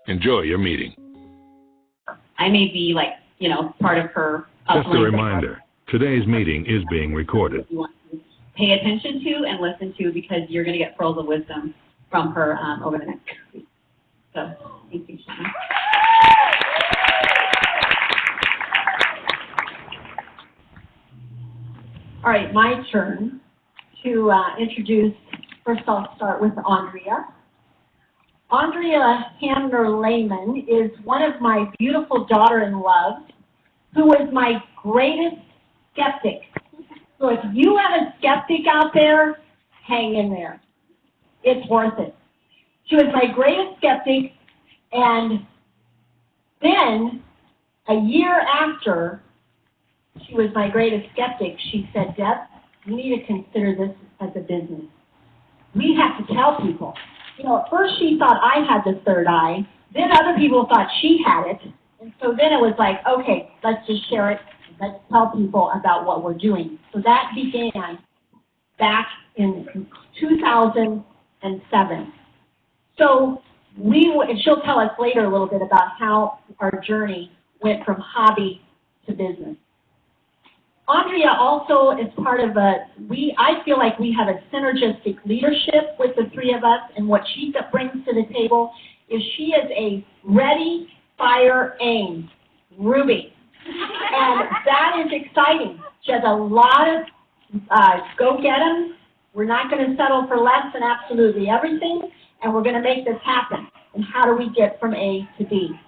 Enjoy your meeting. I may be like, you know, part of her Just a reminder, today's meeting is being recorded. You want to pay attention to and listen to, because you're going to get pearls of wisdom from her over the next week. So, thank you, Shauna. All right, my turn to introduce. First, I'll start with Andrea. Andrea Hamner-Lehman is one of my beautiful daughter-in-laws who was my greatest skeptic. So if you have a skeptic out there, hang in there. It's worth it. She was my greatest skeptic, and then a year after she was my greatest skeptic, she said, Deb, you need to consider this as a business. We have to tell people. You know, at first she thought I had the third eye, then other people thought she had it, and so then it was like, okay, let's just share it, let's tell people about what we're doing. So that began back in 2007. So she'll tell us later a little bit about how our journey went from hobby to business. Andrea also is part of I feel like we have a synergistic leadership with the three of us, and what she brings to the table is she is a ready, fire, aim Ruby. And that is exciting. She has a lot of go get 'em. We're not going to settle for less than absolutely everything, and we're going to make this happen. And how do we get from A to B?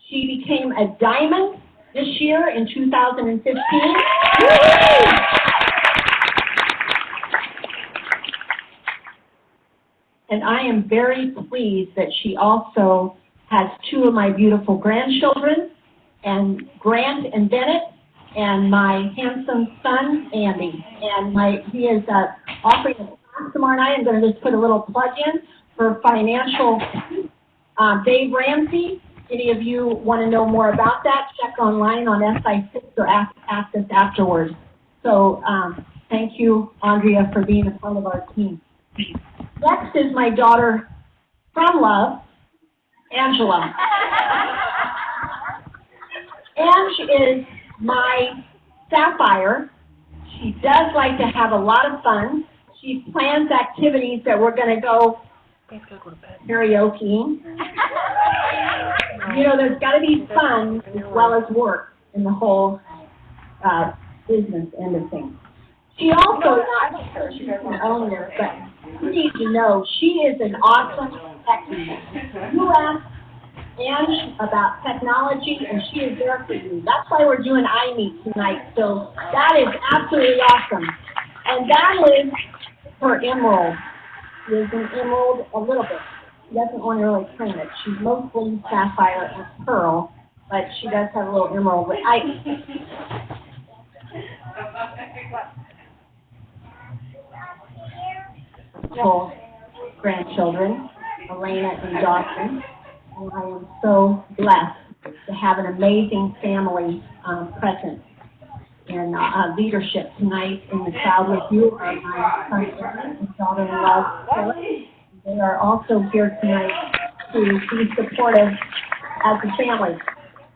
She became a diamond this year in 2015. And I am very pleased that she also has two of my beautiful grandchildren, and Grant and Bennett, and my handsome son, Andy. And he is offering a class tomorrow night. I'm going to just put a little plug in for financial. Dave Ramsey, any of you want to know more about that, check online on SI6 or ask us afterwards. So thank you, Andrea, for being a part of our team. Next is my daughter from love, Angela. Ange is my sapphire. She does like to have a lot of fun. She plans activities that we're going to go karaoke. You know, there's got to be fun as well as work in the whole business end of things. She also, not sure she doesn't own this, but you need to know she is an awesome technician. You ask Ange about technology, and she is there for you. That's why we're doing iMeet tonight. So that is absolutely awesome. And that is her emerald. She is an emerald a little bit. She doesn't want to really claim it. She's mostly sapphire and pearl, but she does have a little emerald. But grandchildren, Elena and Dawson. And I am so blessed to have an amazing family present in leadership tonight. In the crowd with you are my son Aaron and daughter-in-law Philip. They are also here tonight to be supportive as a family.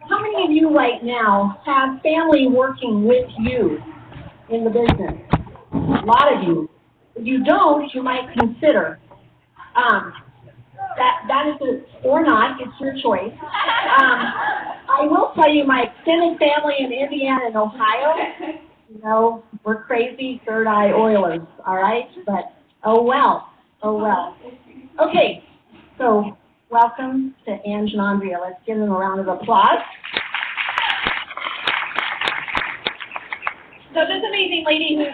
How many of you right now have family working with you in the business? A lot of you. If you don't, you might consider. That is it, or not, it's your choice. I will tell you, my extended family in Indiana and Ohio, you know, we're crazy third eye Oilers, all right? But oh well. Okay, so welcome to Ange and Andrea. Let's give them a round of applause. So this amazing lady who's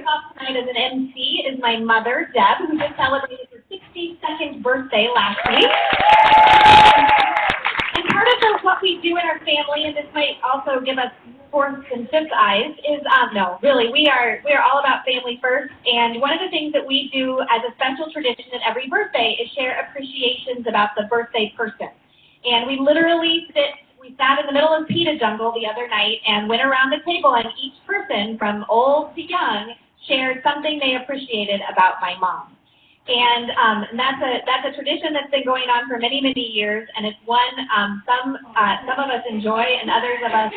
up tonight as an MC is my mother, Deb, who just celebrated her 62nd birthday last week. And part of what we do in our family, and this might also give us fourth and fifth eyes, is, no, really, we are all about family first. And one of the things that we do as a special tradition at every birthday is share appreciations about the birthday person. And we literally we sat in the middle of Pita Jungle the other night and went around the table, and each person, from old to young, shared something they appreciated about my mom. And that's a tradition that's been going on for many, many years, and it's one some of us enjoy and others of us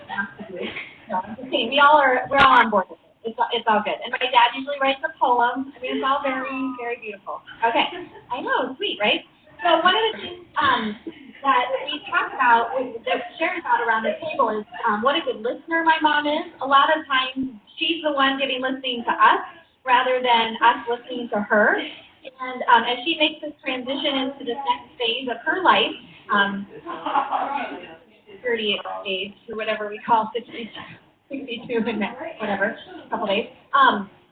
have to do. So I'm just saying, we're all on board with it. It's all good. And my dad usually writes a poem. I mean, it's all very, very beautiful. Okay, I know, sweet, right? So one of the things that we talk about, that we share about around the table is what a good listener my mom is. A lot of times she's the one giving listening to us, rather than us listening to her. And as she makes this transition into the next phase of her life, 30th stage, or whatever we call 62 and whatever, a couple days,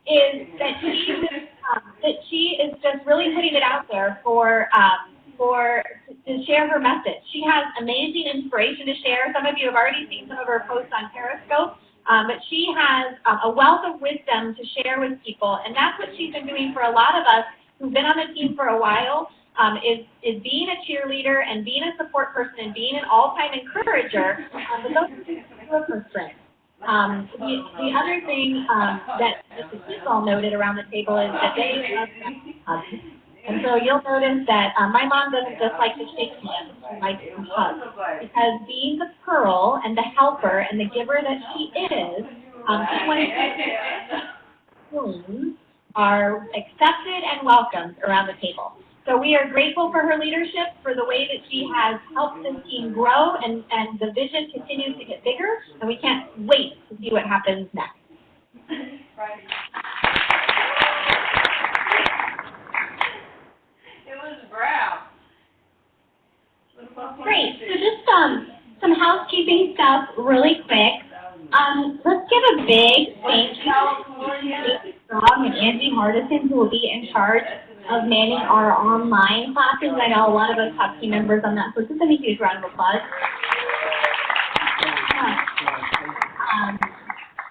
is that she is just really putting it out there to share her message. She has amazing inspiration to share. Some of you have already seen some of her posts on Periscope. But she has a wealth of wisdom to share with people, and that's what she's been doing for a lot of us who've been on the team for a while, is being a cheerleader and being a support person and being an all-time encourager. But those are two of her strengths. The other thing that the kids all noted around the table is that they love hugs. And so you'll notice that my mom doesn't just like to shake hands, she likes to hug. Because being the pearl and the helper and the giver that she is, she wants feelings are accepted and welcomed around the table. So we are grateful for her leadership, for the way that she has helped this team grow, and the vision continues to get bigger, and we can't wait to see what happens next. Great. So just some housekeeping stuff really quick. Let's give a big thank you to Strong and Angie Hardison, who will be in charge of manning our online classes. I know a lot of us have team members on that, so just a huge round of applause.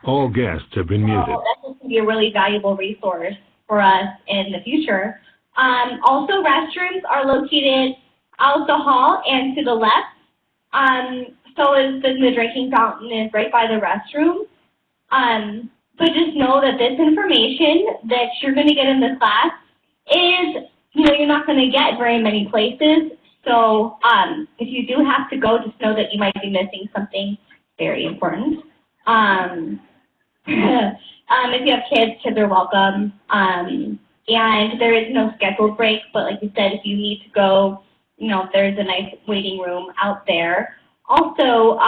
All guests have been muted. That's going to be a really valuable resource for us in the future. Also, restrooms are located out the hall and to the left. So is the drinking fountain is right by the restroom. But just know that this information that you're going to get in this class is, you're not going to get very many places. So if you do have to go, just know that you might be missing something very important. If you have kids are welcome. And there is no scheduled break, but like you said, if you need to go, there's a nice waiting room out there. Also,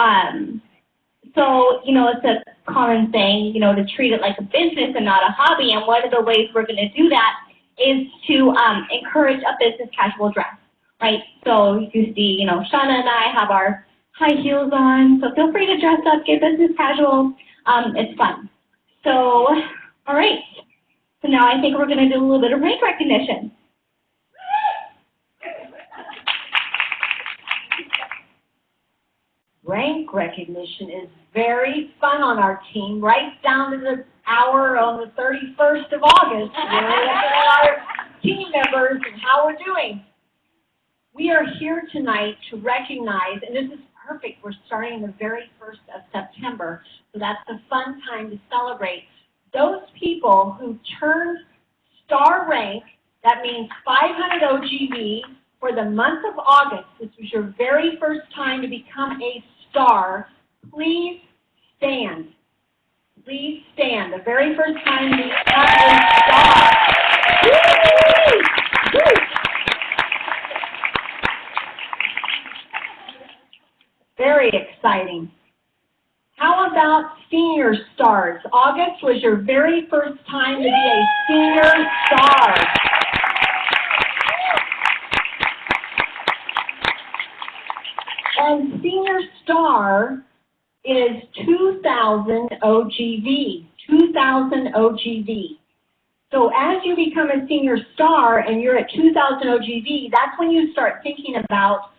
it's a common thing, to treat it like a business and not a hobby. And one of the ways we're going to do that is to encourage a business casual dress, right? So you see, Shauna and I have our high heels on, so feel free to dress up, get business casual. It's fun. So, all right. So now I think we're going to do a little bit of rank recognition. Rank recognition is very fun on our team, right down to the hour on the 31st of August. We're looking at our team members and how we're doing. We are here tonight to recognize, and this is perfect, we're starting the very 1st of September, so that's a fun time to celebrate those people who turned star rank, that means 500 OGV, for the month of August. This was your very first time to become a star. Please stand. Please stand. The very first time to become a star. Woo! Woo! Very exciting. How about senior stars? August was your very first time to be a senior star. And senior star is 2,000 OGV, 2,000 OGV. So as you become a senior star and you're at 2,000 OGV, that's when you start thinking about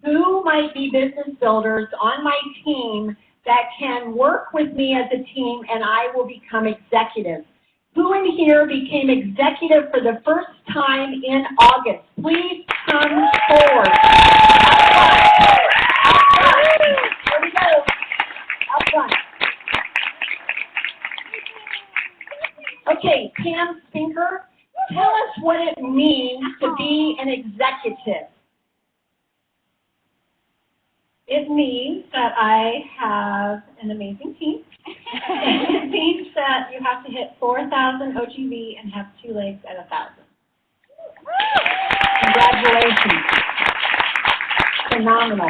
who might be business builders on my team that can work with me as a team, and I will become executive. Who in here became executive for the first time in August? Please come forward. Here we go. Up front. Okay, Pam Spinker, tell us what be an executive? It means that I have an amazing team. It means that you have to hit 4,000 OGV and have 2 legs at 1,000. Congratulations. Phenomenal.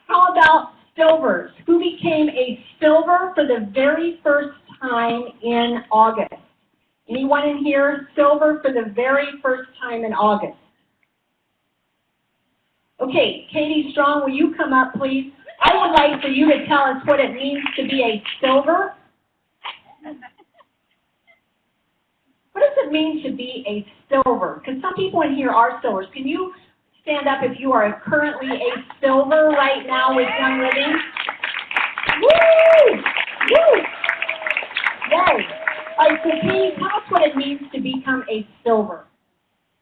How about silvers? Who became a silver for the very first time in August? Anyone in here silver for the very first time in August? Okay, Katie Strong, will you come up, please? I would like for you to tell us what it means to be a silver. What does it mean to be a silver? Because some people in here are silvers. Can you stand up if you are currently a silver right now with Young Living? Woo! Woo! Yay! All right, so Katie, tell us what it means to become a silver.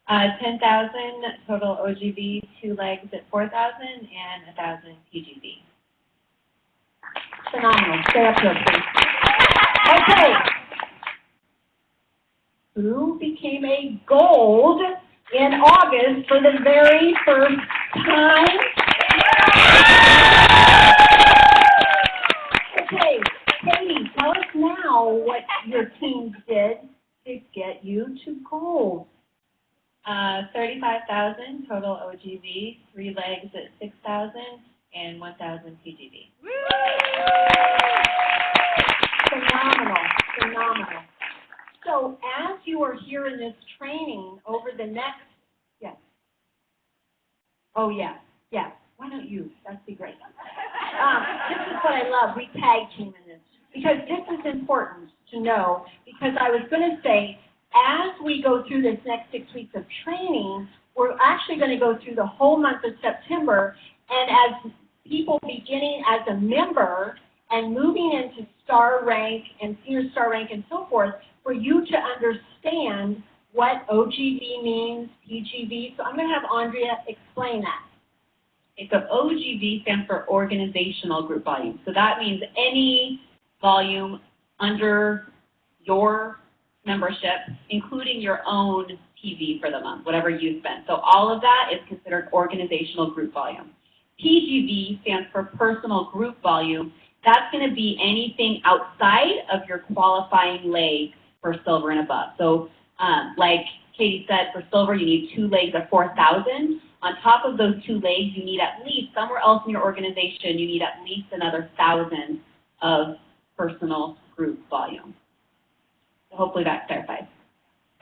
10,000 total OGV, 2 legs at 4,000, and 1,000 PGV. Phenomenal. Stay up here, please. Okay. Who became a gold in August for the very first time? Okay, Katie, tell us now what your team did to get you to gold. 35,000 total OGV, 3 legs at 6,000, and 1,000 PGV. Phenomenal, phenomenal. So as you are here in this training over the next, yes. Oh, yes, yes. Why don't you? That'd be great. This is what I love. We tag team in this because this is important to know because I was going to say, as we go through this next 6 weeks of training, we're actually going to go through the whole month of September, and as people beginning as a member and moving into star rank and senior star rank and so forth, for you to understand what OGV means, PGV. So I'm going to have Andrea explain that. Okay, so OGV stands for organizational group volume. So that means any volume under your membership, including your own PV for the month, whatever you spend. So all of that is considered organizational group volume. PGV stands for personal group volume. That's going to be anything outside of your qualifying leg for silver and above. So like Katie said, for silver you need 2 legs of 4,000. On top of those 2 legs, you need at least, somewhere else in your organization, you need at least another 1,000 of personal group volume. Hopefully that clarifies.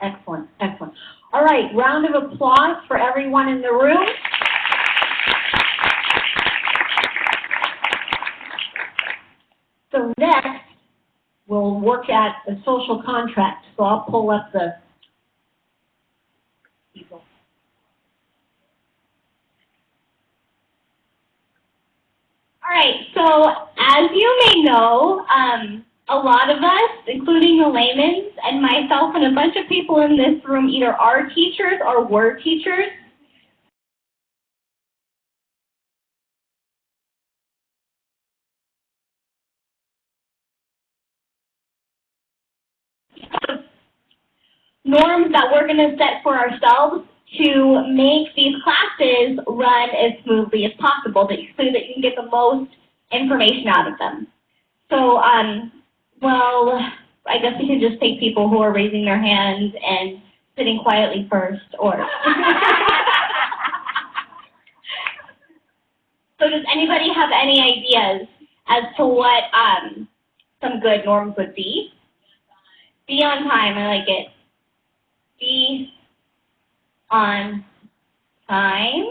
Excellent, excellent. All right, round of applause for everyone in the room. So next, we'll work at a social contract. So I'll pull up the people. All right, so as you may know, a lot of us, including the laymen and myself and a bunch of people in this room, either are teachers or were teachers. Norms that we're going to set for ourselves to make these classes run as smoothly as possible, so that you can get the most information out of them. So, well, I guess we can just take people who are raising their hands and sitting quietly first, or. So does anybody have any ideas as to what some good norms would be? Be on time, I like it. Be on time.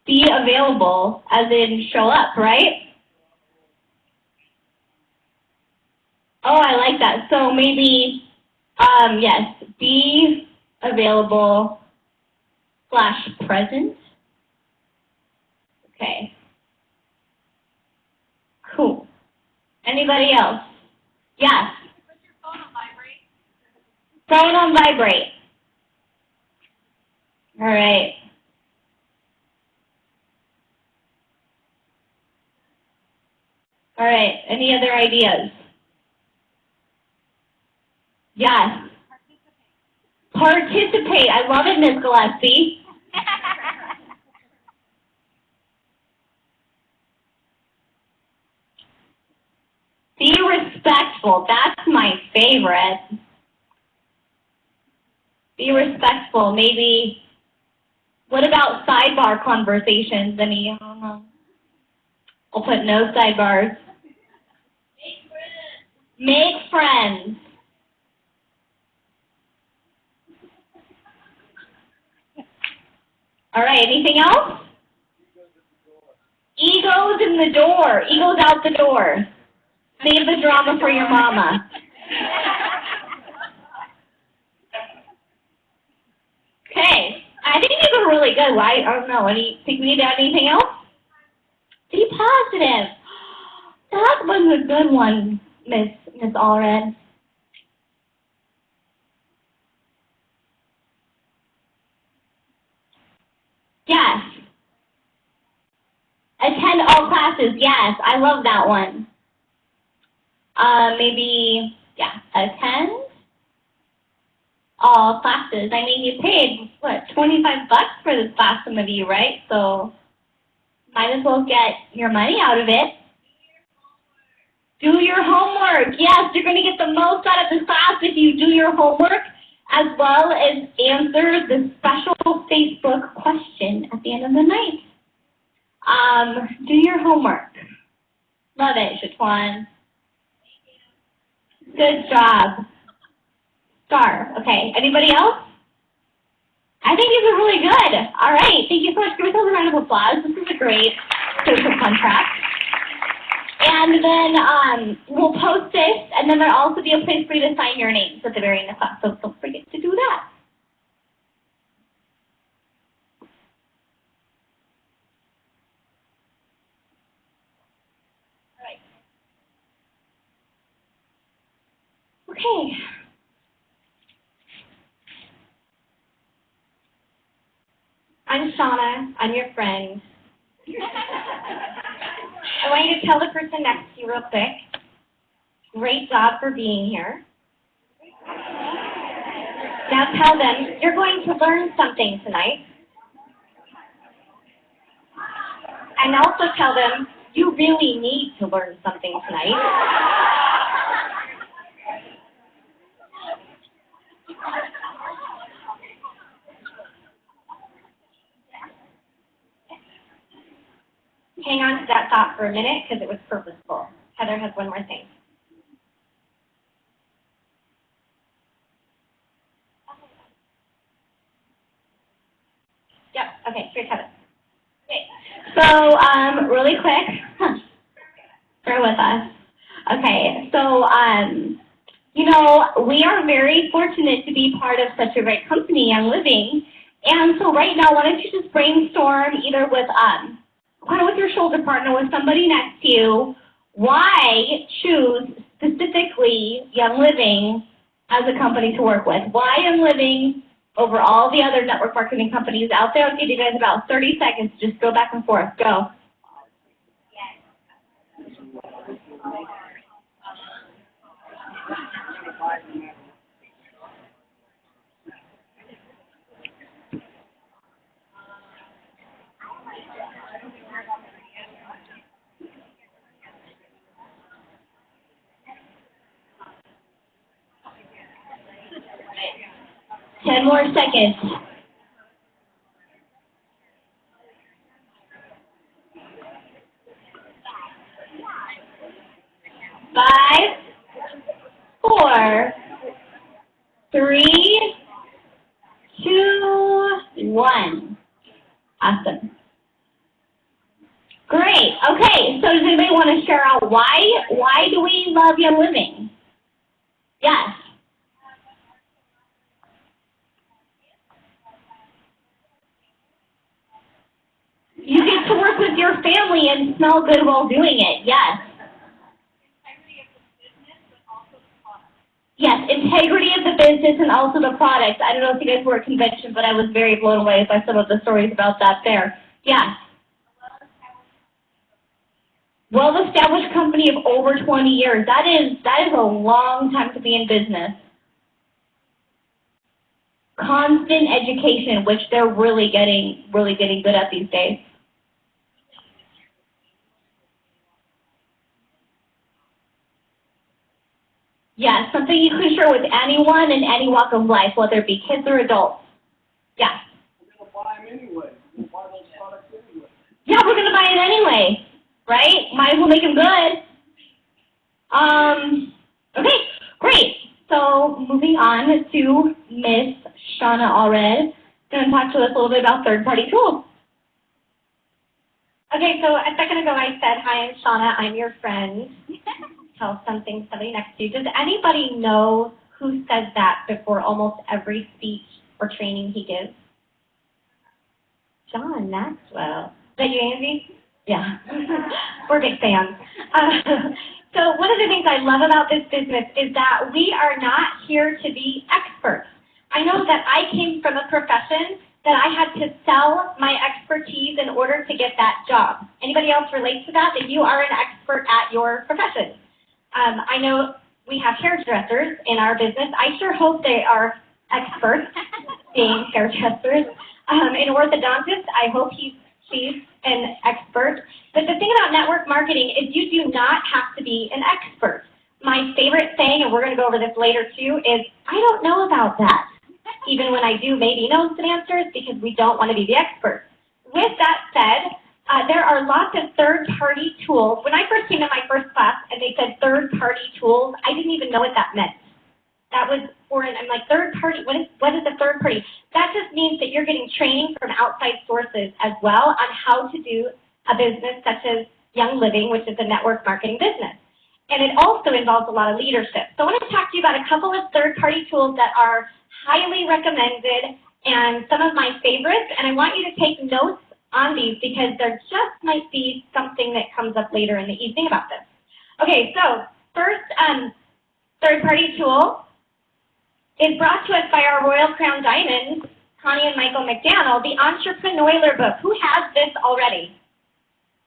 Be available, as in show up, right? Oh, I like that. So maybe, yes, be available / present. Okay. Cool. Anybody else? Yes. Put your phone on vibrate. Phone on vibrate. All right. All right. Any other ideas? Yes. Participate. I love it, Miss Gillespie. Be respectful. That's my favorite. Be respectful. Maybe, what about sidebar conversations? I don't know. I'll put no sidebars. Make friends. All right, anything else? Egos in the door. Egos out the door. Save the drama for your mama. Okay, I think these are really good. I don't know. Think we need to add anything else? Be positive. That was a good one, Miss Allred. Yes. Attend all classes. Yes, I love that one. Maybe, yeah, attend all classes. I mean, you paid, what, 25 bucks for this class, some of you, right? So might as well get your money out of it. Do your homework. Yes, you're going to get the most out of this class if you do your homework, as well as answer the special Facebook question at the end of the night. Do your homework. Love it, Shaquan. Good job. Star. Okay, anybody else? I think these are really good. All right, thank you so much. Give yourselves a round of applause. This is a great social contract. And then we'll post this, and then there'll also be a place for you to sign your names at the very end of the class, so don't forget to do that. All right. Okay. I'm Shauna. I'm your friend. I want you to tell the person next to you real quick, great job for being here. Now tell them, you're going to learn something tonight. And also tell them, you really need to learn something tonight. Hang on to that thought for a minute because it was purposeful. Heather has one more thing. Yep, okay, here's Heather. Okay, so really quick, bear with us. Okay, so you know, we are very fortunate to be part of such a great company, Young Living. And so right now, why don't you just brainstorm either with kind of with your shoulder partner, with somebody next to you, why choose specifically Young Living as a company to work with? Why Young Living over all the other network marketing companies out there? I'll give you guys about 30 seconds to just go back and forth. Go. 10 more seconds. 5, 4, 3, 2, 1. Awesome. Great. Okay, so does anybody want to share out why do we love Young Living? Yes. You get to work with your family and smell good while doing it. Yes. Yes, integrity of the business and also the product. I don't know if you guys were at convention, but I was very blown away by some of the stories about that there. Yeah. Well-established company of over 20 years. That is a long time to be in business. constant education, which they're really getting good at these days. Yes, something you can share with anyone in any walk of life, whether it be kids or adults. Yes. We're going to buy them anyway. We'll buy those products anyway. Yeah, we're going to buy it anyway, right? Might as well make them good. Okay, great. So moving on to Miss Shauna Allred, going to talk to us a little bit about third-party tools. Okay, so a second ago I said, hi, I'm Shauna, I'm your friend. Tell somebody next to you. Does anybody know who says that before almost every speech or training he gives? John Maxwell. Is that you, Angie? Yeah. We're big fans. So one of the things I love about this business is that we are not here to be experts. I know that I came from a profession that I had to sell my expertise in order to get that job. Anybody else relate to that you are an expert at your profession? I know we have hairdressers in our business. I sure hope they are experts being hairdressers. An orthodontist, I hope she's an expert. But the thing about network marketing is you do not have to be an expert. My favorite saying, and we're going to go over this later too, is I don't know about that. Even when I do maybe know some answers, because we don't want to be the experts. With that said, there are lots of third-party tools. When I first came to my first class and they said third-party tools, I didn't even know what that meant. That was foreign. I'm like, third-party, what is a third party? That just means that you're getting training from outside sources as well on how to do a business such as Young Living, which is a network marketing business. And it also involves a lot of leadership. So I want to talk to you about a couple of third-party tools that are highly recommended and some of my favorites. And I want you to take notes on these because there just might be something that comes up later in the evening about this. Okay, so first third-party tool is brought to us by our Royal Crown Diamonds, Connie and Michael McDaniel, the Entrepreneur book. Who has this already?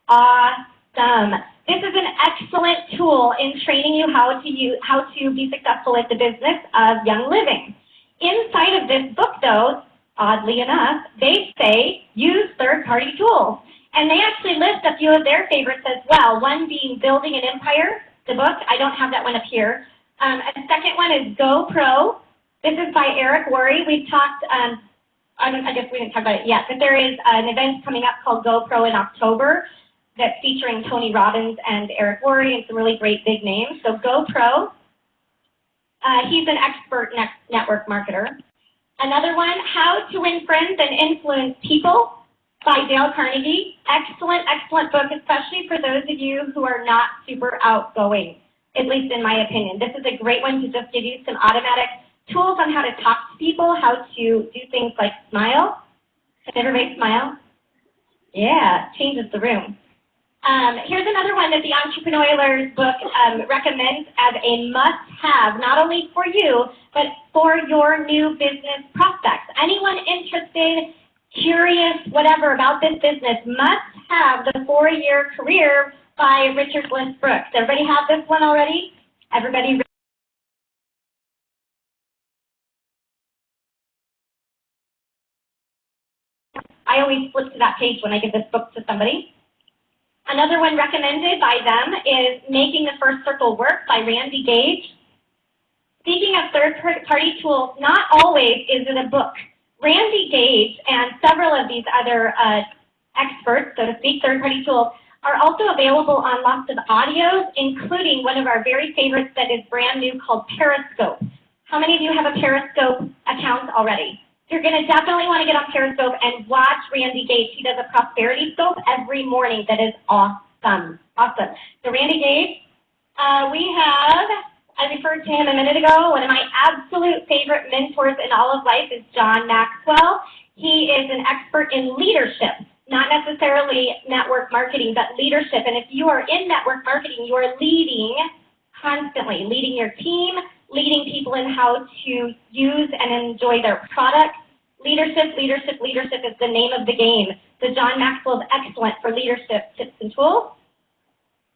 Awesome. This is an excellent tool in training you how to be successful at the business of Young Living. Inside of this book, though, oddly enough, they say use third-party tools. And they actually list a few of their favorites as well, one being Building an Empire, the book. I don't have that one up here. A second one is GoPro. This is by Eric Worre. We've talked, I guess we didn't talk about it yet, but there is an event coming up called GoPro in October that's featuring Tony Robbins and Eric Worre and some really great big names. So GoPro, he's an expert network marketer. Another one, How to Win Friends and Influence People by Dale Carnegie. Excellent, excellent book, especially for those of you who are not super outgoing, at least in my opinion. This is a great one to just give you some automatic tools on how to talk to people, how to do things like smile. Can everybody smile? Yeah, changes the room. Here's another one that the Entrepreneur book recommends as a must-have, not only for you, but for your new business prospects. Anyone interested, curious, whatever about this business must have the 4-Year Career by Richard Bliss Brooks. Everybody have this one already? Everybody? I always flip to that page when I give this book to somebody. Another one recommended by them is Making the First Circle Work by Randy Gage. Speaking of third-party tools, not always is it a book. Randy Gage and several of these other experts, so to speak, third-party tools, are also available on lots of audios, including one of our very favorites that is brand new called Periscope. How many of you have a Periscope account already? You're going to definitely want to get on Periscope and watch Randy Gage. He does a prosperity scope every morning that is awesome. Awesome. So Randy Gage, we have, I referred to him a minute ago, one of my absolute favorite mentors in all of life is John Maxwell. He is an expert in leadership, not necessarily network marketing, but leadership. And if you are in network marketing, you are leading constantly, leading your team, leading people in how to use and enjoy their products. Leadership, leadership, leadership is the name of the game. So John Maxwell is excellent for leadership tips and tools.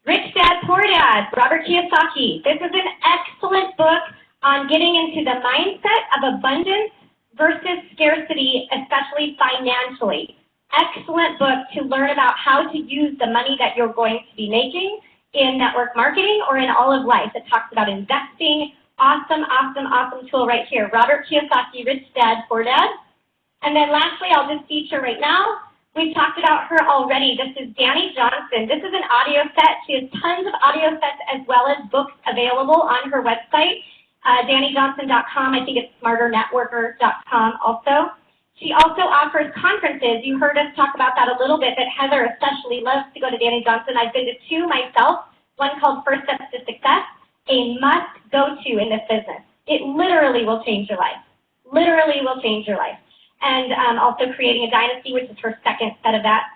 Rich Dad, Poor Dad, Robert Kiyosaki. This is an excellent book on getting into the mindset of abundance versus scarcity, especially financially. Excellent book to learn about how to use the money that you're going to be making in network marketing or in all of life. It talks about investing. Awesome, awesome, awesome tool right here. Robert Kiyosaki, Rich Dad, Poor Dad. And then lastly, I'll just feature right now. We've talked about her already. This is Danny Johnson. This is an audio set. She has tons of audio sets as well as books available on her website, DannyJohnson.com. I think it's smarternetworker.com also. She also offers conferences. You heard us talk about that a little bit, but Heather especially loves to go to Danny Johnson. I've been to two myself, one called First Steps to Success, a must-go-to in this business. It literally will change your life. Literally will change your life. And also Creating a Dynasty, which is her second set of that.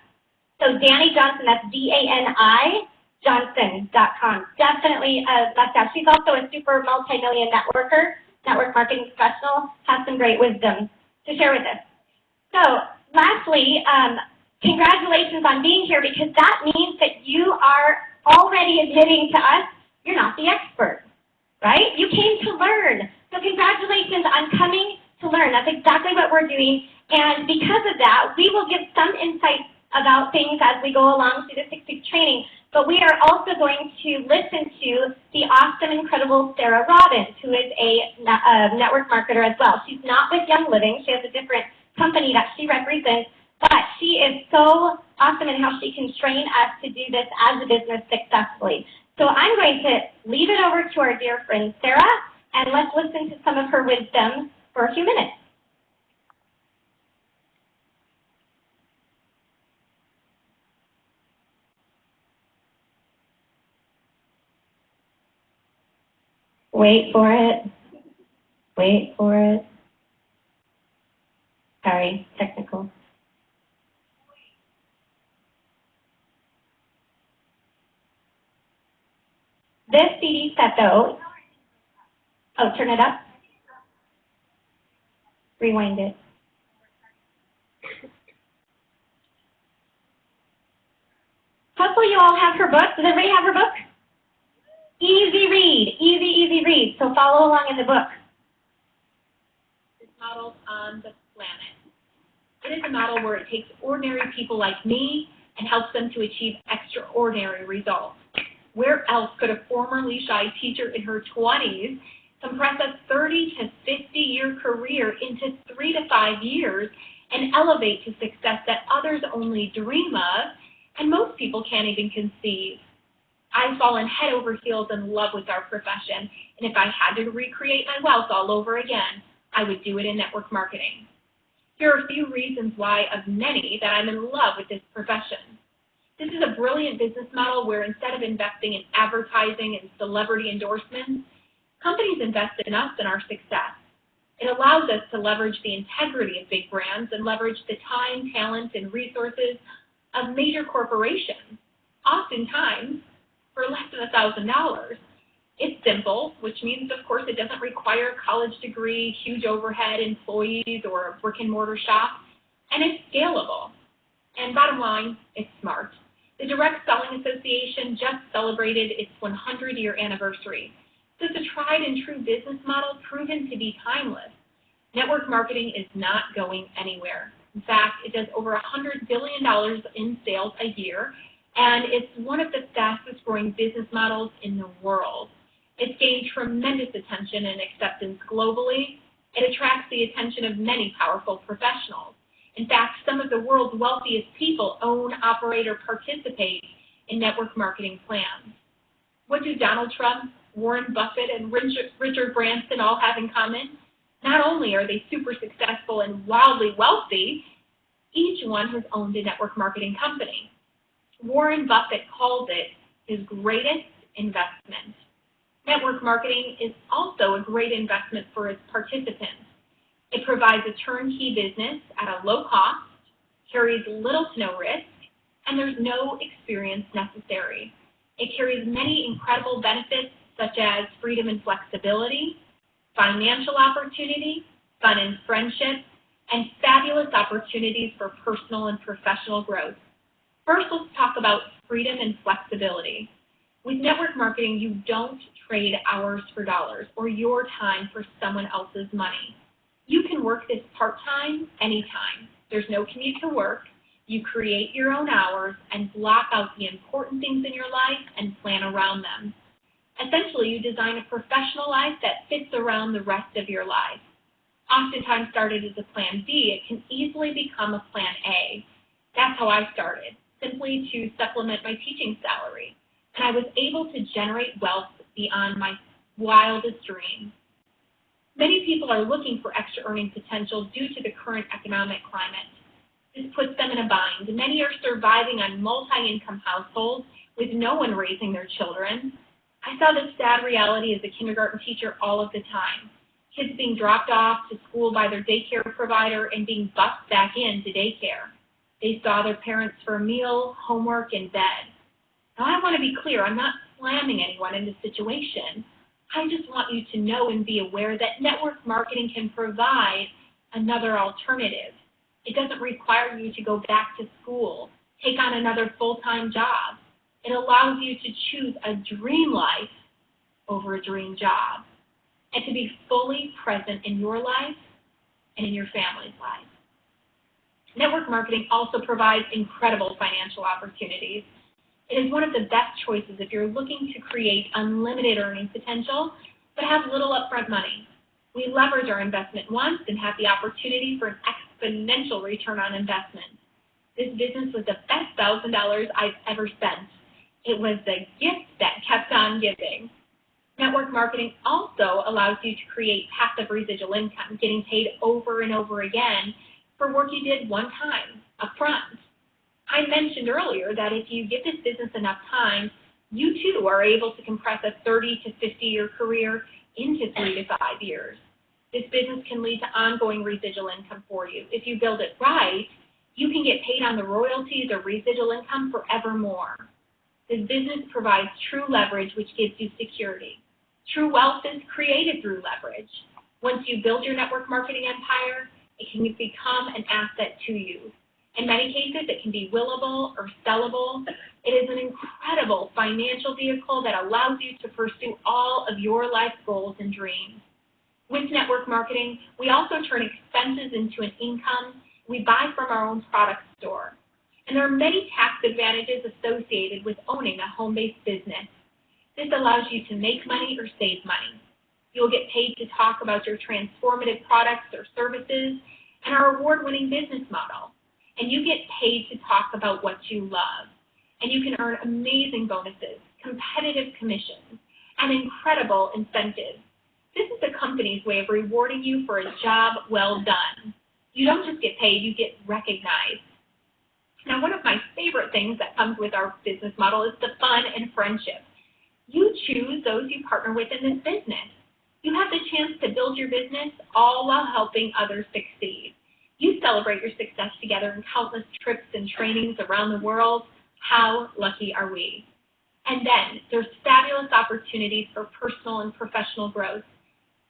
So Danny Johnson, that's D-A-N-I, Johnson.com. Definitely a must-have. She's also a super multi-million networker, network marketing professional, has some great wisdom to share with us. So lastly, congratulations on being here, because that means that you are already admitting to us you're not the expert, right? You came to learn. So congratulations on coming to learn. That's exactly what we're doing. And because of that, we will give some insights about things as we go along through the 6-week training. But we are also going to listen to the awesome, incredible Sarah Robbins, who is a network marketer as well. She's not with Young Living. She has a different company that she represents. But she is so awesome in how she can train us to do this as a business successfully. So I'm going to leave it over to our dear friend Sarah, and let's listen to some of her wisdom for a few minutes. Wait for it. Wait for it. Sorry, technical. This CD set, though, oh, turn it up. Rewind it. Hopefully you all have her book. Does everybody have her book? Easy read, easy read. So follow along in the book. This model on the planet. It is a model where it takes ordinary people like me and helps them to achieve extraordinary results. Where else could a formerly shy teacher in her 20s compress a 30 to 50-year career into 3 to 5 years and elevate to success that others only dream of and most people can't even conceive? I've fallen head over heels in love with our profession, and if I had to recreate my wealth all over again, I would do it in network marketing. Here are a few reasons why, of many, that I'm in love with this profession. This is a brilliant business model where instead of investing in advertising and celebrity endorsements, companies invest in us and our success. It allows us to leverage the integrity of big brands and leverage the time, talent, and resources of major corporations, oftentimes for less than $1,000. It's simple, which means, of course, it doesn't require a college degree, huge overhead, employees, or a brick-and-mortar shop, and it's scalable. And bottom line, it's smart. The Direct Selling Association just celebrated its 100-year anniversary. This is a tried and true business model proven to be timeless. Network marketing is not going anywhere. In fact, it does over $100 billion in sales a year, and it's one of the fastest growing business models in the world. It's gained tremendous attention and acceptance globally. It attracts the attention of many powerful professionals. In fact, some of the world's wealthiest people own, operate, or participate in network marketing plans. What do Donald Trump, Warren Buffett, and Richard Branson all have in common? Not only are they super successful and wildly wealthy, each one has owned a network marketing company. Warren Buffett calls it his greatest investment. Network marketing is also a great investment for its participants. It provides a turnkey business at a low cost, carries little to no risk, and there's no experience necessary. It carries many incredible benefits such as freedom and flexibility, financial opportunity, fun and friendship, and fabulous opportunities for personal and professional growth. First, let's talk about freedom and flexibility. With network marketing, you don't trade hours for dollars or your time for someone else's money. You can work this part-time anytime. There's no commute to work. You create your own hours and block out the important things in your life and plan around them. Essentially, you design a professional life that fits around the rest of your life. Oftentimes started as a plan B, it can easily become a plan A. That's how I started, simply to supplement my teaching salary. And I was able to generate wealth beyond my wildest dreams. Many people are looking for extra earning potential due to the current economic climate. This puts them in a bind. Many are surviving on multi-income households with no one raising their children. I saw this sad reality as a kindergarten teacher all of the time. Kids being dropped off to school by their daycare provider and being bused back into daycare. They saw their parents for a meal, homework, and bed. Now I want to be clear, I'm not slamming anyone in this situation. I just want you to know and be aware that network marketing can provide another alternative. It doesn't require you to go back to school, take on another full-time job. It allows you to choose a dream life over a dream job and to be fully present in your life and in your family's life. Network marketing also provides incredible financial opportunities. It is one of the best choices if you're looking to create unlimited earning potential but have little upfront money. We leverage our investment once and have the opportunity for an exponential return on investment. This business was the best $1,000 I've ever spent. It was the gift that kept on giving. Network marketing also allows you to create passive residual income, getting paid over and over again for work you did one time, upfront. I mentioned earlier that if you give this business enough time, you too are able to compress a 30 to 50-year career into 3 to 5 years. This business can lead to ongoing residual income for you. If you build it right, you can get paid on the royalties or residual income forevermore. This business provides true leverage, which gives you security. True wealth is created through leverage. Once you build your network marketing empire, it can become an asset to you. In many cases, it can be willable or sellable. It is an incredible financial vehicle that allows you to pursue all of your life goals and dreams. With network marketing, we also turn expenses into an income we buy from our own product store. And there are many tax advantages associated with owning a home-based business. This allows you to make money or save money. You'll get paid to talk about your transformative products or services and our award-winning business model. And you get paid to talk about what you love. And you can earn amazing bonuses, competitive commissions, and incredible incentives. This is the company's way of rewarding you for a job well done. You don't just get paid, you get recognized. Now, one of my favorite things that comes with our business model is the fun and friendship. You choose those you partner with in this business. You have the chance to build your business all while helping others succeed. You celebrate your success together in countless trips and trainings around the world. How lucky are we? And then there's fabulous opportunities for personal and professional growth.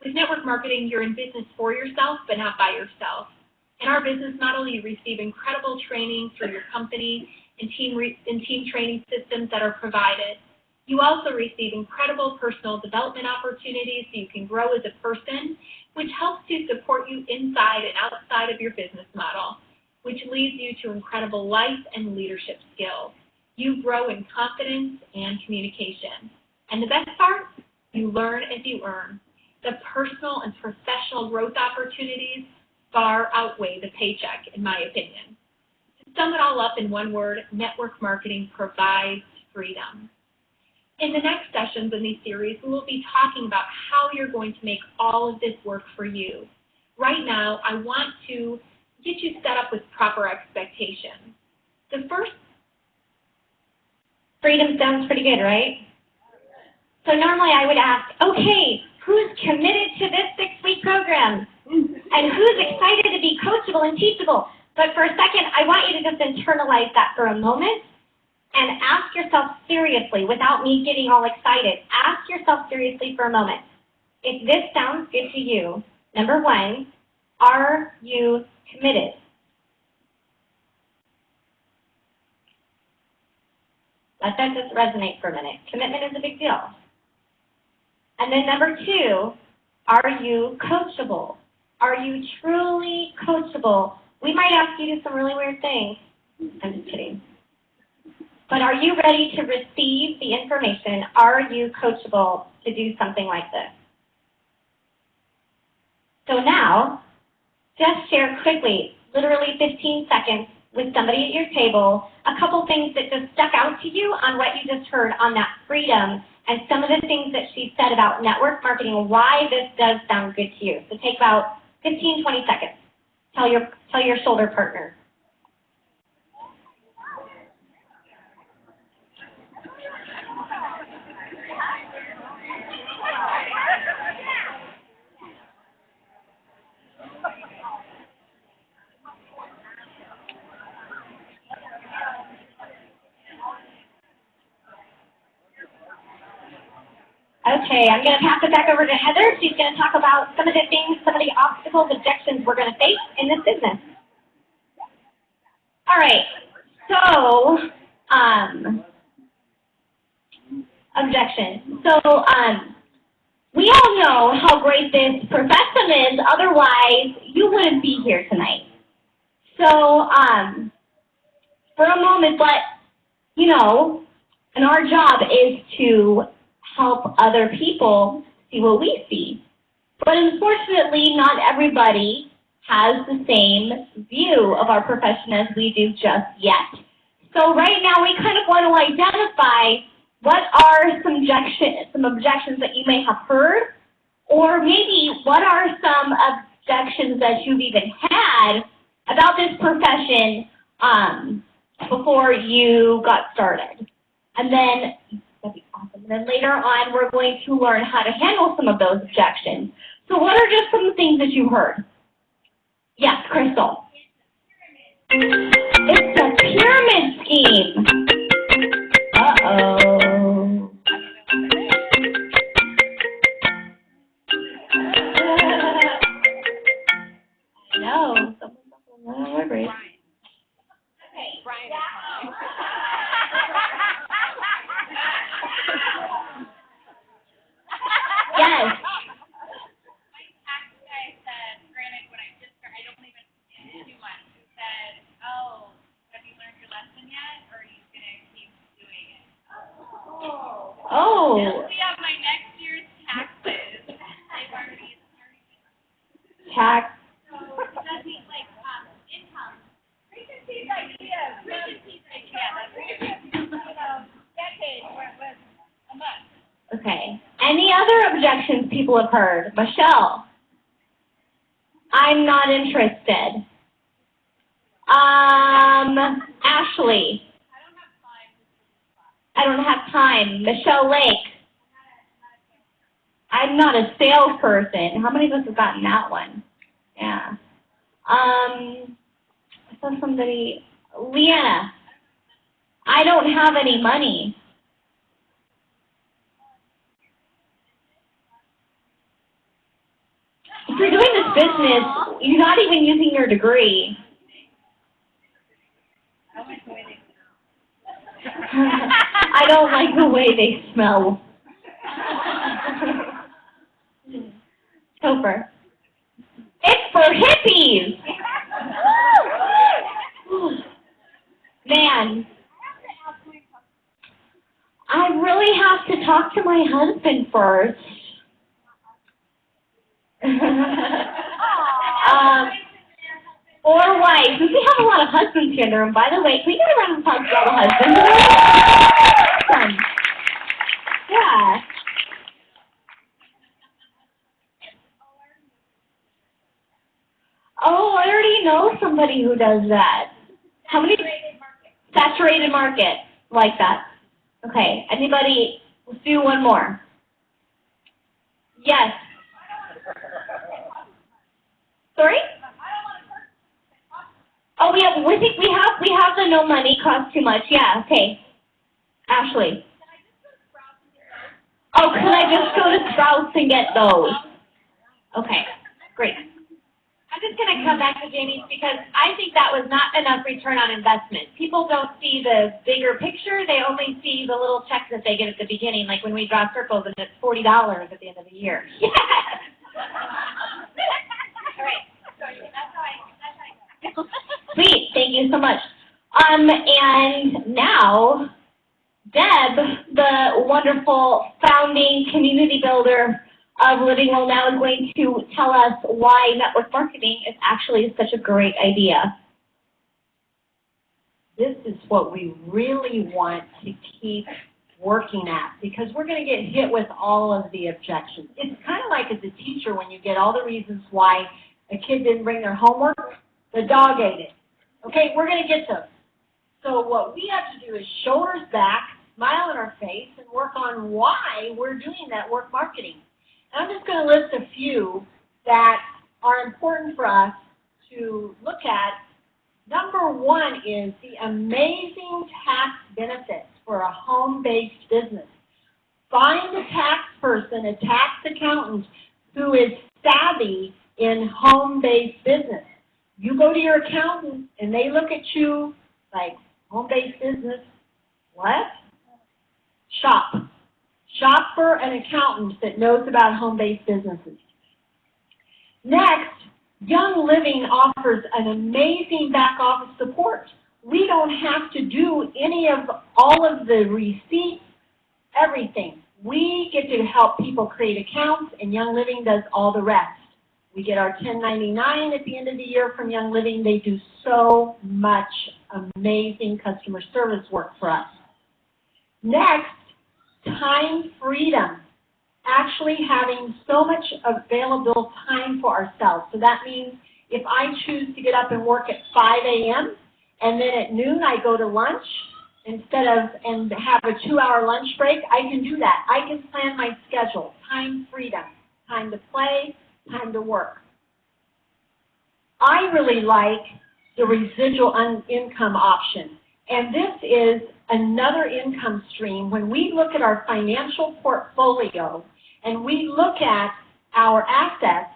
With network marketing, you're in business for yourself, but not by yourself. In our business model, you receive incredible training through your company and team training systems that are provided. You also receive incredible personal development opportunities so you can grow as a person, which helps to support you inside and outside of your business model, which leads you to incredible life and leadership skills. You grow in confidence and communication. And the best part, you learn as you earn. The personal and professional growth opportunities far outweigh the paycheck, in my opinion. To sum it all up in one word, network marketing provides freedom. In the next sessions in these series, we will be talking about how you're going to make all of this work for you. Right now, I want to get you set up with proper expectations. The first, freedom sounds pretty good, right? So normally I would ask, okay, who's committed to this 6-week program? And who's excited to be coachable and teachable? But for a second, I want you to just internalize that for a moment and ask yourself seriously, without me getting all excited, ask yourself seriously for a moment. If this sounds good to you, number one, are you committed? Let that just resonate for a minute. Commitment is a big deal. And then number two, are you coachable? Are you truly coachable? We might ask you to do some really weird things. I'm just kidding. But are you ready to receive the information? Are you coachable to do something like this? So now, just share quickly, literally 15 seconds, with somebody at your table, a couple things that just stuck out to you on what you just heard on that freedom and some of the things that she said about network marketing, why this does sound good to you. So take about 15, 20 seconds. Tell your shoulder partner. Okay, I'm going to pass it back over to Heather. She's going to talk about some of the things, some of the obstacles, objections we're going to face in this business. All right, so, objections. So, we all know how great this profession is, otherwise you wouldn't be here tonight. So, for a moment, but, you know, and our job is to help other people see what we see. But unfortunately, not everybody has the same view of our profession as we do just yet. So right now, we kind of want to identify what are some objections that you may have heard, or maybe what are some objections that you've even had about this profession before you got started. And then, that'd be awesome. And then later on, we're going to learn how to handle some of those objections. So what are just some things that you heard? Yes, Crystal. It's a pyramid scheme. Uh-oh. I know. Someone's okay. Brian. Yes. My tax guy said, granted, when I don't even do much, he said, oh, have you learned your lesson yet, or are you going to keep doing it? Oh. We have my next year's taxes. They've already started. Tax. So, that means, like, income. Regency's idea. Regency's idea. Decade where it was a month. Okay. Any other objections people have heard? Michelle? I'm not interested. Ashley? I don't have time. Michelle Lake? I'm not a salesperson. How many of us have gotten that one? Yeah. I saw somebody, Leanna? I don't have any money. If you're doing this business, you're not even using your degree. I don't like the way they smell. Topher. It's for hippies! Man. I really have to talk to my husband first. Or wife. Since we have a lot of husbands here in the room, by the way, can we get around and talk to all the husbands? Yeah. Oh, I already know somebody who does that. How many? Saturated market. Like that. Okay. Anybody? Let's do one more. Yes. Sorry? Oh, yeah, we have the no money, costs too much. Yeah, okay. Ashley. Oh, could I just go to Sprouts and get those? Okay, great. I'm just going to come back to Jamie's because I think that was not enough return on investment. People don't see the bigger picture. They only see the little checks that they get at the beginning, like when we draw circles and it's $40 at the end of the year. Yes! right. That's how I Sweet, thank you so much. And now, Deb, the wonderful founding community builder of Living Well Now, is going to tell us why network marketing is actually such a great idea. This is what we really want to keep working at, because we're going to get hit with all of the objections. It's kind of like as a teacher when you get all the reasons why a kid didn't bring their homework, the dog ate it. Okay, we're going to get those. So what we have to do is shoulders back, smile on our face, and work on why we're doing network marketing. And I'm just going to list a few that are important for us to look at. Number one is the amazing tax benefits for a home-based business. Find a tax person, a tax accountant, who is savvy in home-based business. You go to your accountant and they look at you like, home-based business, what? Shop. Shop for an accountant that knows about home-based businesses. Next, Young Living offers an amazing back office support. We don't have to do all of the receipts, everything. We get to help people create accounts, and Young Living does all the rest. We get our 1099 at the end of the year from Young Living. They do so much amazing customer service work for us. Next, time freedom. Actually having so much available time for ourselves. So that means if I choose to get up and work at 5 a.m. and then at noon I go to lunch and have a 2-hour lunch break, I can do that. I can plan my schedule. Time freedom. Time to play, time to work. I really like the residual income option. And this is another income stream. When we look at our financial portfolio and we look at our assets,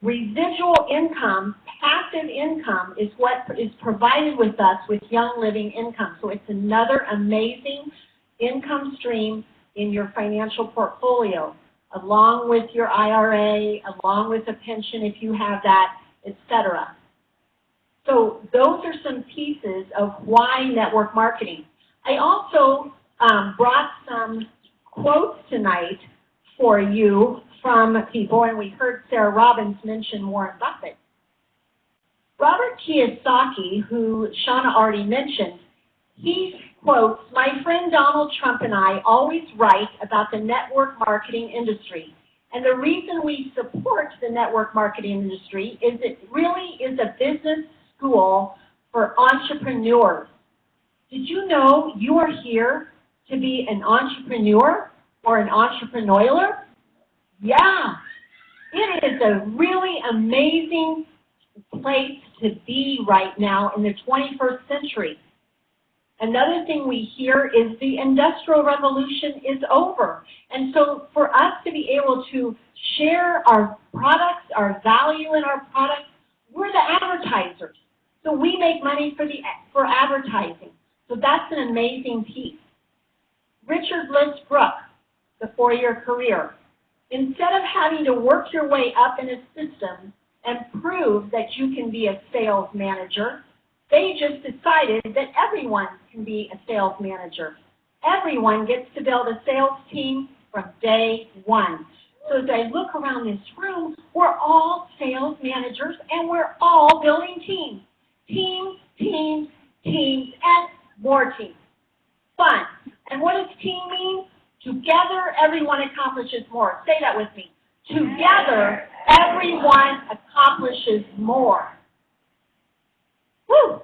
residual income, passive income, is what is provided with us with Young Living Income. So it's another amazing income stream in your financial portfolio, along with your IRA, along with a pension if you have that, etc. So those are some pieces of why network marketing. I also brought some quotes tonight for you from people, and we heard Sarah Robbins mention Warren Buffett. Robert Kiyosaki, who Shauna already mentioned, he quotes, "My friend Donald Trump and I always write about the network marketing industry. And the reason we support the network marketing industry is it really is a business school for entrepreneurs. Did you know you are here to be an entrepreneur or an entrepreneur? Yeah, it is a really amazing place to be right now in the 21st century. Another thing we hear is the Industrial Revolution is over. And so for us to be able to share our products, our value in our products, we're the advertisers. So we make money for advertising. So that's an amazing piece. Richard Bliss Brooke, the 4-year career. Instead of having to work your way up in a system and prove that you can be a sales manager, they just decided that everyone can be a sales manager. Everyone gets to build a sales team from day one. So as I look around this room, we're all sales managers and we're all building teams. Teams, teams, teams, and more teams. Fun. And what does team mean? Together, everyone accomplishes more. Say that with me. Together, everyone accomplishes more. Woo!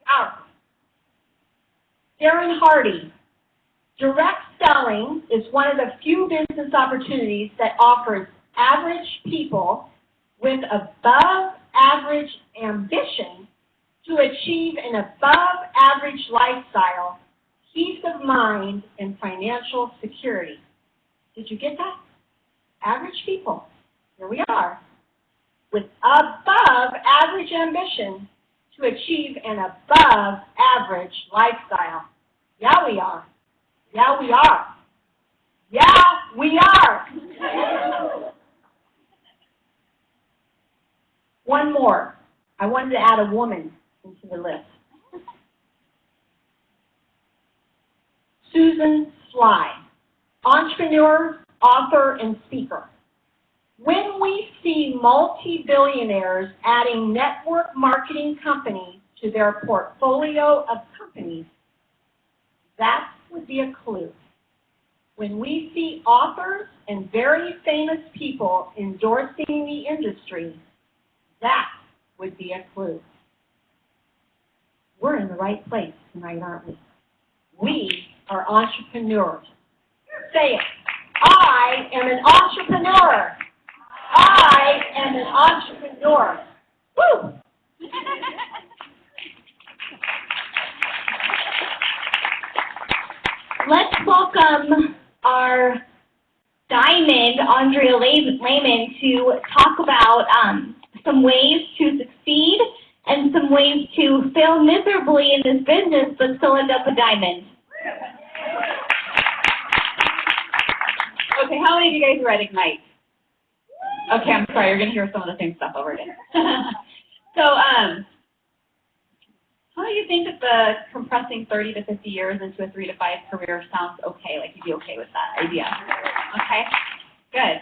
Out. Darren Hardy. Direct selling is one of the few business opportunities that offers average people with above average ambition to achieve an above average lifestyle, peace of mind, and financial security. Did you get that? Average people. Here we are. With above average ambition to achieve an above average lifestyle. Yeah, we are. Yeah, we are. Yeah, we are. One more. I wanted to add a woman into the list. Susan Sly, entrepreneur, author, and speaker. When we see multi-billionaires adding network marketing companies to their portfolio of companies, that would be a clue. When we see authors and very famous people endorsing the industry, that would be a clue. We're in the right place tonight, aren't we? We are entrepreneurs. Say it. I am an entrepreneur. I am an entrepreneur. Woo! Let's welcome our diamond, Andrea Lehman, to talk about some ways to succeed and some ways to fail miserably in this business but still end up a diamond. Okay, how many of you guys are at Ignite? Okay, I'm sorry, you're going to hear some of the same stuff over again. So, how do you think that the compressing 30 to 50 years into a 3 to 5 career sounds okay? Like, you'd be okay with that idea? Okay, good.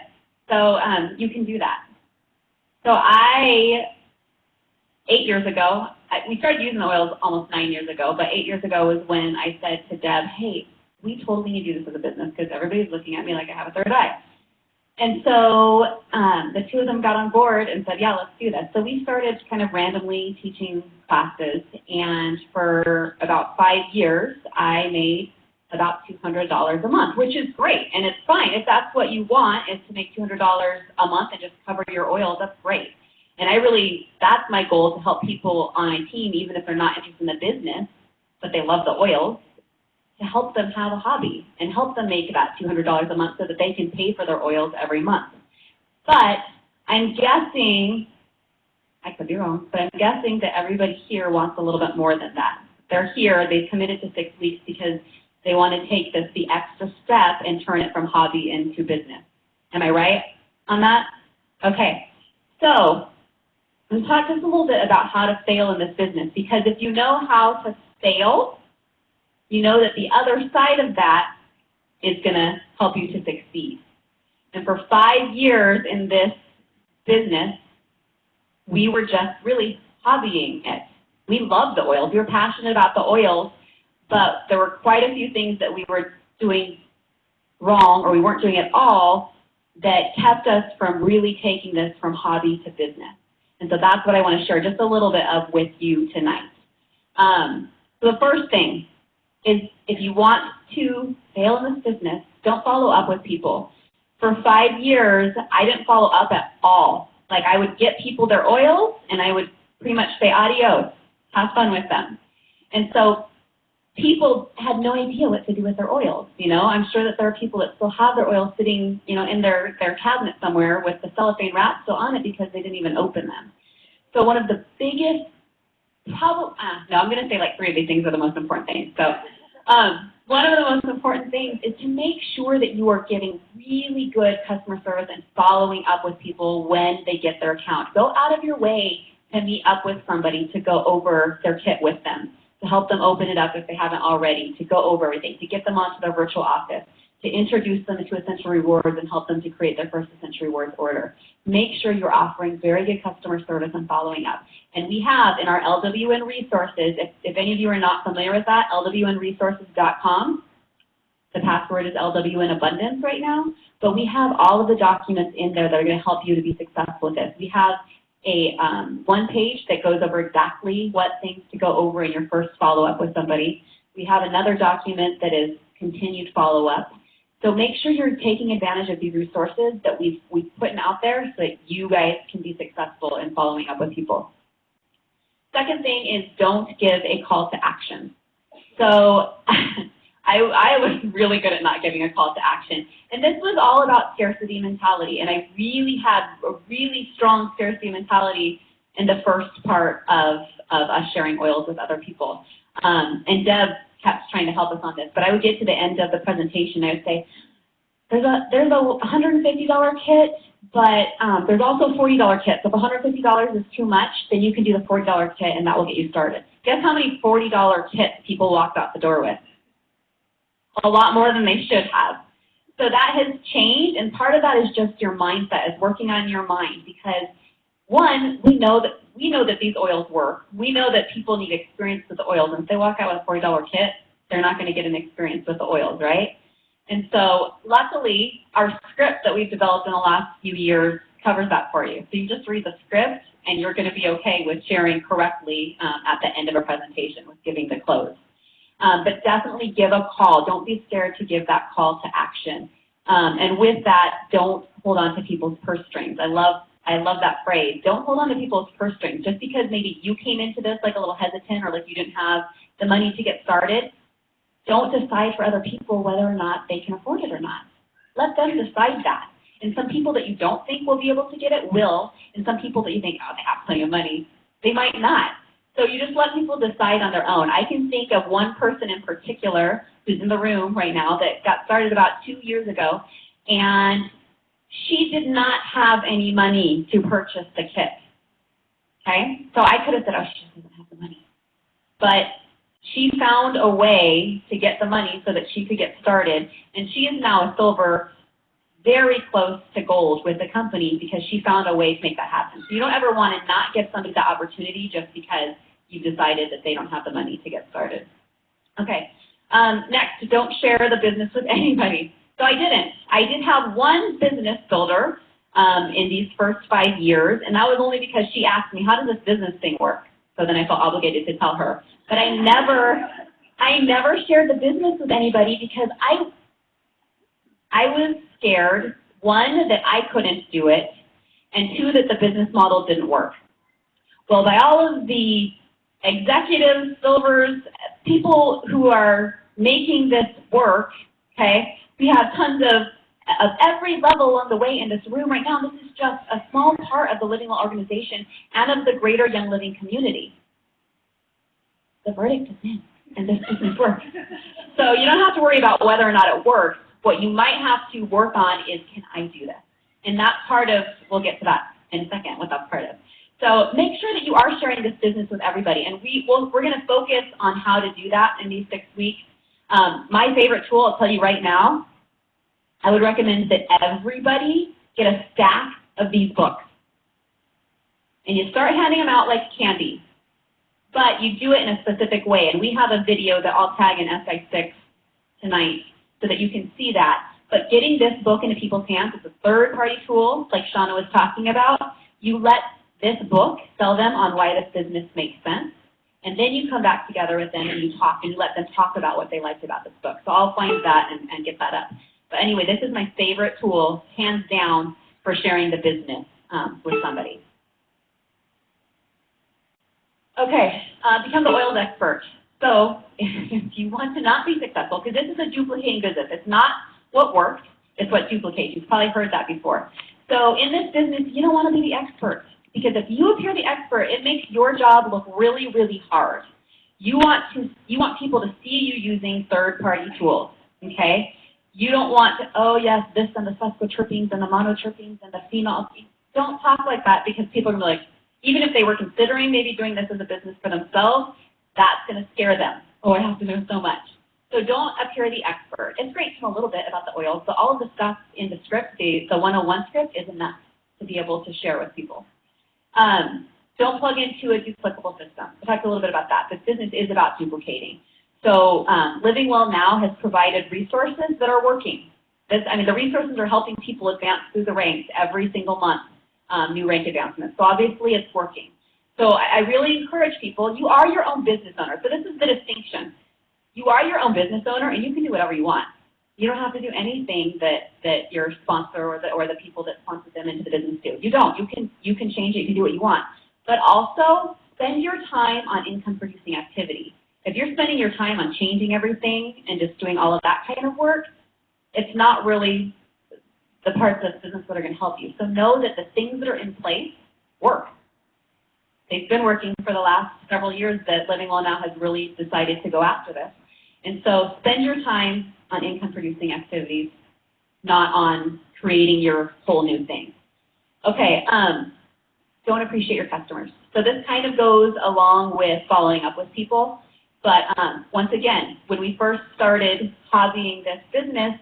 So, you can do that. So, 8 years ago, we started using the oils almost 9 years ago, but 8 years ago was when I said to Deb, hey, we totally need to do this as a business because everybody's looking at me like I have a third eye. And so the two of them got on board and said, yeah, let's do this. So we started kind of randomly teaching classes, and for about 5 years, I made about $200 a month, which is great, and it's fine. If that's what you want, is to make $200 a month and just cover your oils, that's great. And that's my goal, to help people on my team, even if they're not interested in the business, but they love the oils, to help them have a hobby and help them make about $200 a month so that they can pay for their oils every month. But I'm guessing, I could be wrong, but I'm guessing that everybody here wants a little bit more than that. They're here, they've committed to 6 weeks because they want to take the extra step and turn it from hobby into business. Am I right on that? Okay, so let's talk just a little bit about how to fail in this business, because if you know how to fail, you know that the other side of that is going to help you to succeed. And for 5 years in this business, we were just really hobbying it. We loved the oils. We were passionate about the oils, but there were quite a few things that we were doing wrong, or we weren't doing at all, that kept us from really taking this from hobby to business. And so that's what I want to share just a little bit of with you tonight. So the first thing is, if you want to fail in this business, don't follow up with people. For 5 years, I didn't follow up at all. Like, I would get people their oils, and I would pretty much say, adios, have fun with them. And so people had no idea what to do with their oils. You know, I'm sure that there are people that still have their oils sitting, you know, in their cabinet somewhere with the cellophane wrap still on it because they didn't even open them. So one of the biggest I'm going to say like 3 of these things are the most important things. So one of the most important things is to make sure that you are giving really good customer service and following up with people when they get their account. Go out of your way to meet up with somebody, to go over their kit with them, to help them open it up if they haven't already, to go over everything, to get them onto their virtual office, to introduce them to Essential Rewards and help them to create their first Essential Rewards order. Make sure you're offering very good customer service and following up. And we have in our LWN resources, if any of you are not familiar with that, lwnresources.com. The password is LWN Abundance right now, but we have all of the documents in there that are going to help you to be successful with this. We have a one page that goes over exactly what things to go over in your first follow-up with somebody. We have another document that is continued follow-up. So make sure you're taking advantage of these resources that we've put out there so that you guys can be successful in following up with people. Second thing is, don't give a call to action. So I was really good at not giving a call to action. And this was all about scarcity mentality. And I really had a really strong scarcity mentality in the first part of us sharing oils with other people. And Deb kept trying to help us on this. But I would get to the end of the presentation, I would say, there's a $150 kit But there's also $40 kits. So if $150 is too much, then you can do the $40 kit and that will get you started. Guess how many $40 kits people walked out the door with? A lot more than they should have. So that has changed, and part of that is just your mindset, is working on your mind, because one, we know that these oils work. We know that people need experience with the oils, and if they walk out with a $40 kit, they're not going to get an experience with the oils, right? And so luckily, our script that we've developed in the last few years covers that for you. So you just read the script, and you're going to be okay with sharing correctly at the end of a presentation with giving the close. But definitely give a call. Don't be scared to give that call to action. And with that, don't hold on to people's purse strings. I love that phrase. Don't hold on to people's purse strings. Just because maybe you came into this like a little hesitant or like you didn't have the money to get started, don't decide for other people whether or not they can afford it or not. Let them decide that. And some people that you don't think will be able to get it will, and some people that you think, oh, they have plenty of money, they might not. So you just let people decide on their own. I can think of one person in particular who's in the room right now that got started about 2 years ago, and she did not have any money to purchase the kit, okay? So I could have said, oh, she doesn't have the money. But she found a way to get the money so that she could get started, and she is now a silver, very close to gold with the company because she found a way to make that happen. So you don't ever want to not give somebody the opportunity just because you've decided that they don't have the money to get started. Okay, next, don't share the business with anybody. So I didn't. I did have one business builder in these first 5 years, and that was only because she asked me, how does this business thing work? So then I felt obligated to tell her. But I never shared the business with anybody because I was scared, one, that I couldn't do it, and two, that the business model didn't work. Well, by all of the executives, silvers, people who are making this work, okay, we have tons of every level along the way in this room right now. This is just a small part of the Living Well organization and of the greater Young Living community. The verdict is in, and this business works. So you don't have to worry about whether or not it works. What you might have to work on is, can I do this? And that's part of, we'll get to that in a second, what that's part of. So make sure that you are sharing this business with everybody. And we're going to focus on how to do that in these 6 weeks. My favorite tool, I'll tell you right now, I would recommend that everybody get a stack of these books. And you start handing them out like candy. But you do it in a specific way. And we have a video that I'll tag in SI6 tonight so that you can see that. But getting this book into people's hands is a third-party tool, like Shauna was talking about. You let this book sell them on why this business makes sense. And then you come back together with them and you talk and you let them talk about what they liked about this book. So I'll find that and get that up. But anyway, this is my favorite tool, hands down, for sharing the business with somebody. Okay, become the oils expert. So if you want to not be successful, because this is a duplicating business. It's not what works, it's what duplicates. You've probably heard that before. So in this business, you don't want to be the expert, because if you appear the expert, it makes your job look really, really hard. You want people to see you using third-party tools, okay? You don't want to, oh yes, this and the phosphoterpenes and the monoterpenes and the phenols. Don't talk like that, because people are going to be like, even if they were considering maybe doing this as a business for themselves, that's going to scare them. Oh, I have to know so much. So don't appear the expert. It's great to know a little bit about the oils, but all of the stuff in the script, the 101 script, is enough to be able to share with people. Don't plug into a duplicable system. I talked a little bit about that. This business is about duplicating. So Living Well now has provided resources that are working. The resources are helping people advance through the ranks every single month, new rank advancements. So obviously it's working. So I really encourage people, you are your own business owner. So this is the distinction. You are your own business owner, and you can do whatever you want. You don't have to do anything that your sponsor or the people that sponsor them into the business do. You don't. You can change it. You can do what you want. But also, spend your time on income-producing activity. If you're spending your time on changing everything and just doing all of that kind of work, it's not really the parts of business that are going to help you. So know that the things that are in place work. They've been working for the last several years that Living Well now has really decided to go after this. And so spend your time on income-producing activities, not on creating your whole new thing. Okay, don't appreciate your customers. So this kind of goes along with following up with people. But once again, when we first started hobbying this business,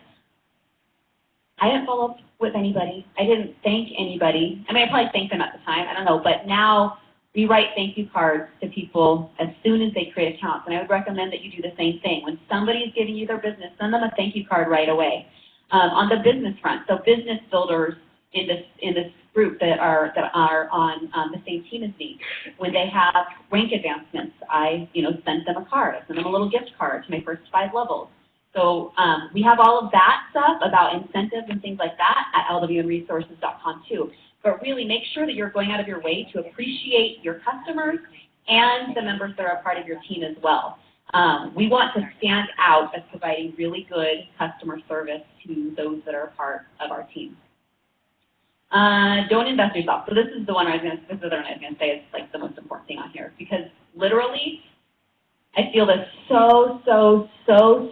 I didn't follow up with anybody. I didn't thank anybody. I mean, I probably thanked them at the time, I don't know. But now we write thank you cards to people as soon as they create accounts. And I would recommend that you do the same thing. When somebody is giving you their business, send them a thank you card right away. On the business front, so business builders in this group that are on the same team as me, when they have rank advancements, I send them a card. I send them a little gift card to my first 5 levels. So we have all of that stuff about incentives and things like that at lwnresources.com too. But really make sure that you're going out of your way to appreciate your customers and the members that are a part of your team as well. We want to stand out as providing really good customer service to those that are a part of our team. Don't invest in yourself. So this is the one I was going to say is like the most important thing on here, because literally I feel this so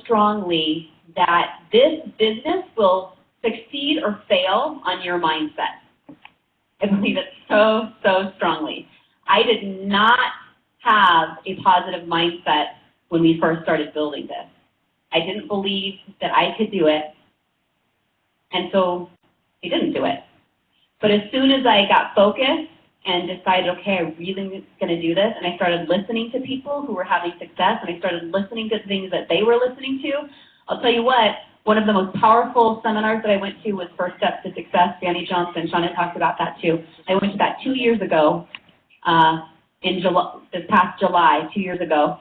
strongly that this business will succeed or fail on your mindset. I believe it so strongly. I did not have a positive mindset when we first started building this. I didn't believe that I could do it, and so I didn't do it. But as soon as I got focused and decided, okay, I'm really going to do this, and I started listening to people who were having success, and I started listening to things that they were listening to, I'll tell you what, one of the most powerful seminars that I went to was First Steps to Success. Danny Johnson, Shauna talked about that too. I went to that 2 years ago, in July, this past July, 2 years ago,